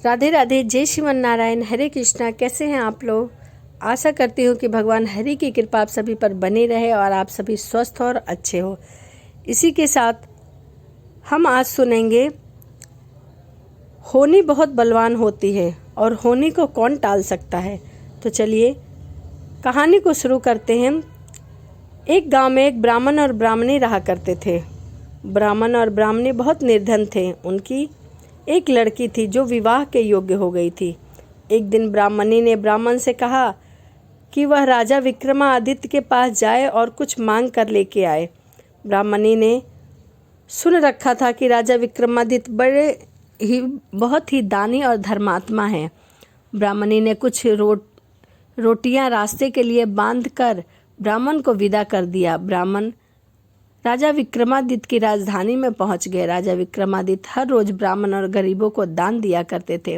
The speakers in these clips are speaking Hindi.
राधे राधे, जय श्रीमन नारायण, हरे कृष्णा। कैसे हैं आप लोग? आशा करती हूँ कि भगवान हरि की कृपा आप सभी पर बनी रहे और आप सभी स्वस्थ और अच्छे हो। इसी के साथ हम आज सुनेंगे होनी बहुत बलवान होती है और होनी को कौन टाल सकता है। तो चलिए कहानी को शुरू करते हैं। एक गांव में एक ब्राह्मण और ब्राह्मणी रहा करते थे। ब्राह्मण और ब्राह्मणी बहुत निर्धन थे। उनकी एक लड़की थी जो विवाह के योग्य हो गई थी। एक दिन ब्राह्मणी ने ब्राह्मण से कहा कि वह राजा विक्रमादित्य के पास जाए और कुछ मांग कर लेके आए। ब्राह्मणी ने सुन रखा था कि राजा विक्रमादित्य बहुत ही दानी और धर्मात्मा हैं। ब्राह्मणी ने कुछ रोटियां रास्ते के लिए बांध कर ब्राह्मण को विदा कर दिया। ब्राह्मण राजा विक्रमादित्य की राजधानी में पहुंच गए। राजा विक्रमादित्य हर रोज ब्राह्मण और गरीबों को दान दिया करते थे।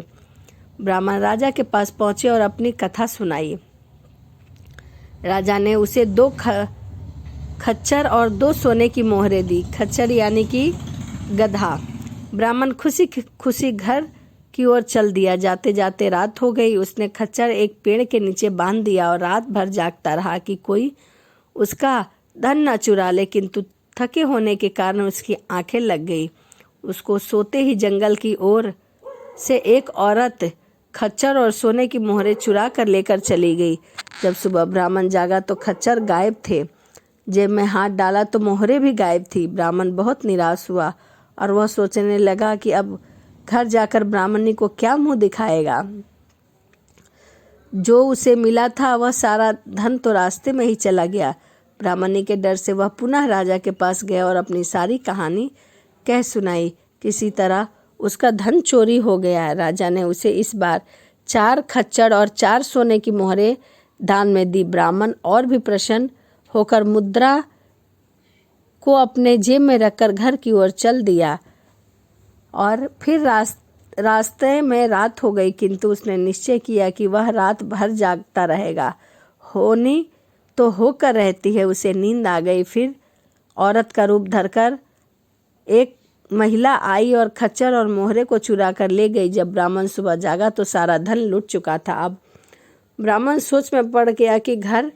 ब्राह्मण राजा के पास पहुंचे और अपनी कथा सुनाई। राजा ने उसे 2 खच्चर और 2 सोने की मोहरें दी। खच्चर यानी कि गधा। ब्राह्मण खुशी खुशी घर की ओर चल दिया। जाते जाते रात हो गई। उसने खच्चर एक पेड़ के नीचे बांध दिया और रात भर जागता रहा कि कोई उसका धन न चुरा ले, किंतु थके होने के कारण उसकी आंखें लग गई। उसको सोते ही जंगल की ओर से एक औरत खच्चर और सोने की मोहरें चुरा कर लेकर चली गई। जब सुबह ब्राह्मण जागा तो खच्चर गायब थे। जेब में हाथ डाला तो मोहरें भी गायब थी। ब्राह्मण बहुत निराश हुआ और वह सोचने लगा कि अब घर जाकर ब्राह्मणी को क्या मुंह दिखाएगा। जो उसे मिला था वह सारा धन तो रास्ते में ही चला गया। ब्राह्मणी के डर से वह पुनः राजा के पास गया और अपनी सारी कहानी कह सुनाई। किसी तरह उसका धन चोरी हो गया। राजा ने उसे इस बार 4 खच्चर और 4 सोने की मोहरें दान में दी। ब्राह्मण और भी प्रसन्न होकर मुद्रा को अपने जेब में रखकर घर की ओर चल दिया और फिर रास्ते में रात हो गई, किंतु उसने निश्चय किया कि वह रात भर जागता रहेगा। होनी तो होकर रहती है। उसे नींद आ गई। फिर औरत का रूप धरकर एक महिला आई और खच्चर और मोहरे को चुरा कर ले गई। जब ब्राह्मण सुबह जागा तो सारा धन लुट चुका था। अब ब्राह्मण सोच में पड़ गया कि घर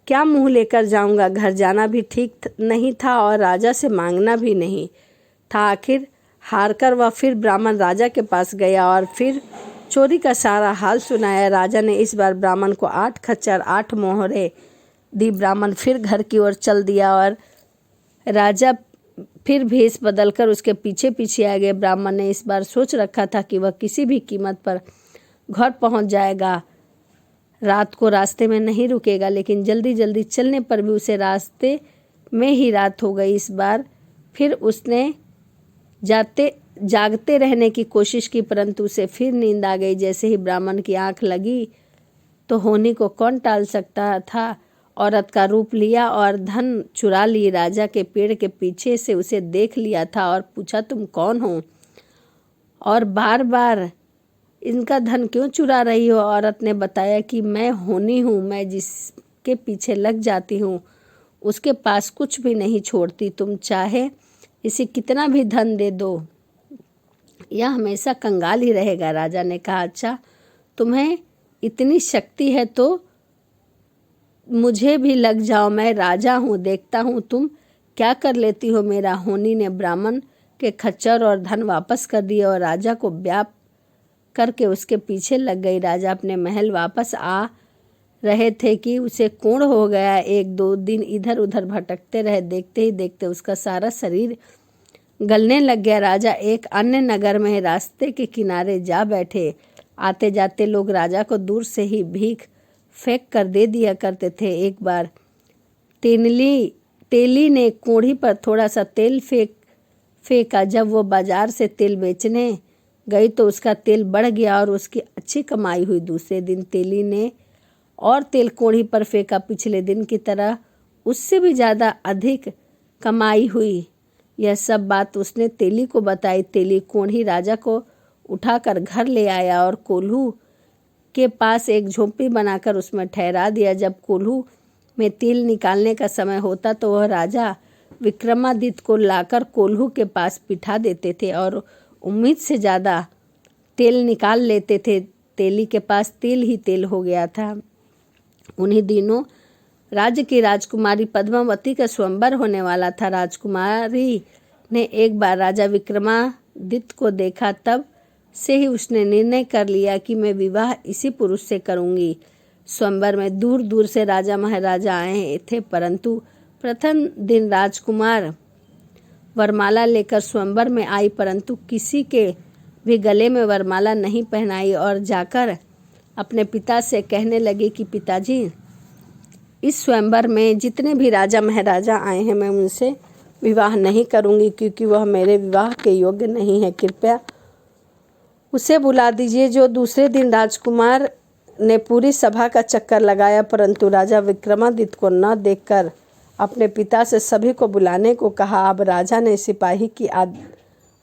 क्या मुंह लेकर जाऊंगा। घर जाना भी ठीक नहीं था और राजा से मांगना भी नहीं था। आखिर हारकर वह फिर ब्राह्मण राजा के पास गया और फिर चोरी का सारा हाल सुनाया। राजा ने इस बार ब्राह्मण को 8 खच्चर 8 मोहरें दी। ब्राह्मण फिर घर की ओर चल दिया और राजा फिर भेष बदलकर उसके पीछे पीछे आ गए। ब्राह्मण ने इस बार सोच रखा था कि वह किसी भी कीमत पर घर पहुंच जाएगा, रात को रास्ते में नहीं रुकेगा, लेकिन जल्दी जल्दी चलने पर भी उसे रास्ते में ही रात हो गई। इस बार फिर उसने जागते रहने की कोशिश की, परंतु उसे फिर नींद आ गई। जैसे ही ब्राह्मण की आंख लगी तो होनी को कौन टाल सकता था। औरत का रूप लिया और धन चुरा ली। राजा के पेड़ के पीछे से उसे देख लिया था और पूछा, तुम कौन हो और बार बार इनका धन क्यों चुरा रही हो। औरत ने बताया कि मैं होनी हूँ। मैं जिसके पीछे लग जाती हूँ उसके पास कुछ भी नहीं छोड़ती। तुम चाहे इसे कितना भी धन दे दो, यह हमेशा कंगाल ही रहेगा। राजा ने कहा, अच्छा तुम्हें इतनी शक्ति है तो मुझे भी लग जाओ। मैं राजा हूँ, देखता हूँ तुम क्या कर लेती हो मेरा। होनी ने ब्राह्मण के खच्चर और धन वापस कर दिए और राजा को ब्याह करके उसके पीछे लग गई। राजा अपने महल वापस आ रहे थे कि उसे कोढ़ हो गया। 1-2 दिन इधर उधर भटकते रहे। देखते ही देखते उसका सारा शरीर गलने लग गया। राजा एक अन्य नगर में रास्ते के किनारे जा बैठे। आते जाते लोग राजा को दूर से ही भीख फेंक कर दे दिया करते थे। एक बार तेली ने कोढ़ी पर थोड़ा सा तेल फेंका। जब वो बाजार से तेल बेचने गई तो उसका तेल बढ़ गया और उसकी अच्छी कमाई हुई। दूसरे दिन तेली ने और तेल कोढ़ी पर फेंका। पिछले दिन की तरह उससे भी ज़्यादा अधिक कमाई हुई। यह सब बात उसने तेली को बताई। तेली कोढ़ी राजा को उठाकर घर ले आया और कोल्हू के पास एक झोंपड़ी बनाकर उसमें ठहरा दिया। जब कोल्हू में तेल निकालने का समय होता तो वह राजा विक्रमादित्य को लाकर कोल्हू के पास बिठा देते थे और उम्मीद से ज़्यादा तेल निकाल लेते थे। तेली के पास तेल ही तेल हो गया था। उन्हीं दिनों राज्य की राजकुमारी पद्मावती का स्वयंवर होने वाला था। राजकुमारी ने एक बार राजा विक्रमादित्य को देखा, तब से ही उसने निर्णय कर लिया कि मैं विवाह इसी पुरुष से करूंगी। स्वयंवर में दूर दूर से राजा महाराजा आए थे, परंतु प्रथम दिन राजकुमार वरमाला लेकर स्वयंवर में आई, परंतु किसी के भी गले में वरमाला नहीं पहनाई और जाकर अपने पिता से कहने लगी कि पिताजी, इस स्वयंवर में जितने भी राजा महाराजा आए हैं मैं उनसे विवाह नहीं करूंगी, क्योंकि वह मेरे विवाह के योग्य नहीं है। कृपया उसे बुला दीजिए। जो दूसरे दिन राजकुमार ने पूरी सभा का चक्कर लगाया, परंतु राजा विक्रमादित्य को न देखकर अपने पिता से सभी को बुलाने को कहा। अब राजा ने सिपाही की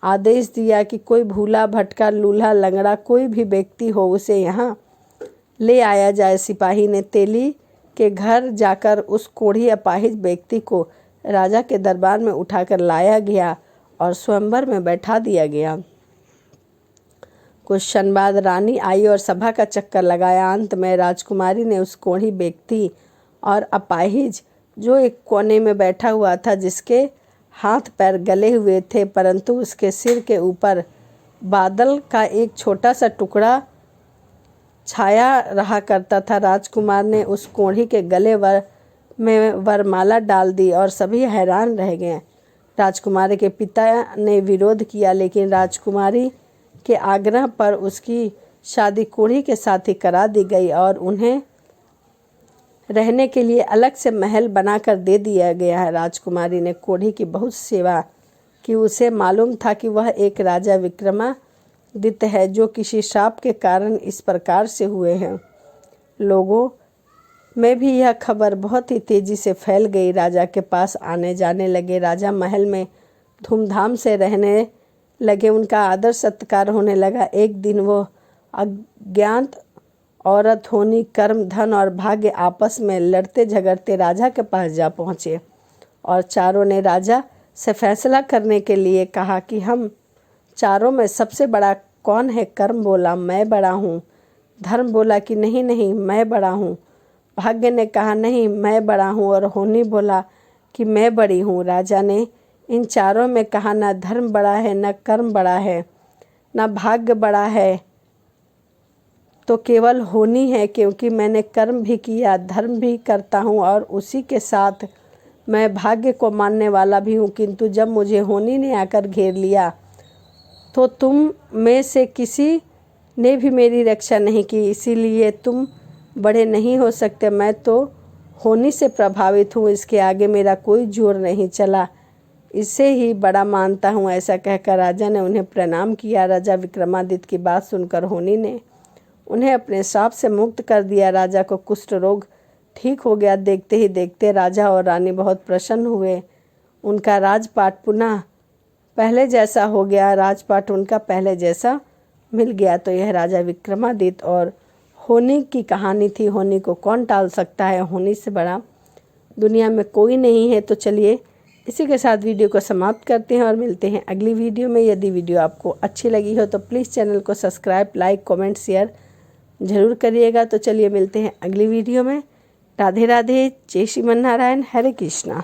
आदेश दिया कि कोई भूला भटका लूल्हा लंगड़ा कोई भी व्यक्ति हो उसे यहाँ ले आया जाए। सिपाही ने तेली के घर जाकर उस कोढ़ी अपाहिज व्यक्ति को राजा के दरबार में उठाकर लाया गया और स्वयंवर में बैठा दिया गया। कुछ क्षण बाद रानी आई और सभा का चक्कर लगाया। अंत में राजकुमारी ने उस कोढ़ी व्यक्ति और अपाहिज जो एक कोने में बैठा हुआ था, जिसके हाथ पैर गले हुए थे परंतु उसके सिर के ऊपर बादल का एक छोटा सा टुकड़ा छाया रहा करता था, राजकुमार ने उस कोढ़ी के गले में वरमाला डाल दी और सभी हैरान रह गए। राजकुमारी के पिता ने विरोध किया, लेकिन राजकुमारी के आग्रह पर उसकी शादी कोढ़ी के साथ ही करा दी गई और उन्हें रहने के लिए अलग से महल बनाकर दे दिया गया है। राजकुमारी ने कोढ़ी की बहुत सेवा की। उसे मालूम था कि वह एक राजा विक्रमादित्य है जो किसी श्राप के कारण इस प्रकार से हुए हैं। लोगों में भी यह खबर बहुत ही तेजी से फैल गई। राजा के पास आने जाने लगे। राजा महल में धूमधाम से रहने लगे। उनका आदर सत्कार होने लगा। एक दिन वो अज्ञात औरत होनी, कर्म, धन और भाग्य आपस में लड़ते झगड़ते राजा के पास जा पहुँचे और चारों ने राजा से फैसला करने के लिए कहा कि हम चारों में सबसे बड़ा कौन है। कर्म बोला मैं बड़ा हूँ। धर्म बोला कि नहीं नहीं मैं बड़ा हूँ। भाग्य ने कहा नहीं मैं बड़ा हूँ और होनी बोला कि मैं बड़ी हूँ। राजा ने इन चारों में कहा न धर्म बड़ा है, न कर्म बड़ा है, न भाग्य बड़ा है, तो केवल होनी है, क्योंकि मैंने कर्म भी किया, धर्म भी करता हूँ और उसी के साथ मैं भाग्य को मानने वाला भी हूँ। किंतु जब मुझे होनी ने आकर घेर लिया तो तुम में से किसी ने भी मेरी रक्षा नहीं की, इसीलिए तुम बड़े नहीं हो सकते। मैं तो होनी से प्रभावित हूँ, इसके आगे मेरा कोई जोर नहीं चला, इसे ही बड़ा मानता हूँ। ऐसा कहकर राजा ने उन्हें प्रणाम किया। राजा विक्रमादित्य की बात सुनकर होनी ने उन्हें अपने श्राप से मुक्त कर दिया। राजा को कुष्ठ रोग ठीक हो गया। देखते ही देखते राजा और रानी बहुत प्रसन्न हुए। उनका राजपाट पुनः पहले जैसा हो गया। राजपाट उनका पहले जैसा मिल गया। तो यह राजा विक्रमादित्य और होनी की कहानी थी। होनी को कौन टाल सकता है, होनी से बड़ा दुनिया में कोई नहीं है। तो चलिए इसी के साथ वीडियो को समाप्त करते हैं और मिलते हैं अगली वीडियो में। यदि वीडियो आपको अच्छी लगी हो तो प्लीज़ चैनल को सब्सक्राइब, लाइक, कमेंट, शेयर ज़रूर करिएगा। तो चलिए मिलते हैं अगली वीडियो में। राधे राधे, जय श्रीमन नारायण, हरे कृष्णा।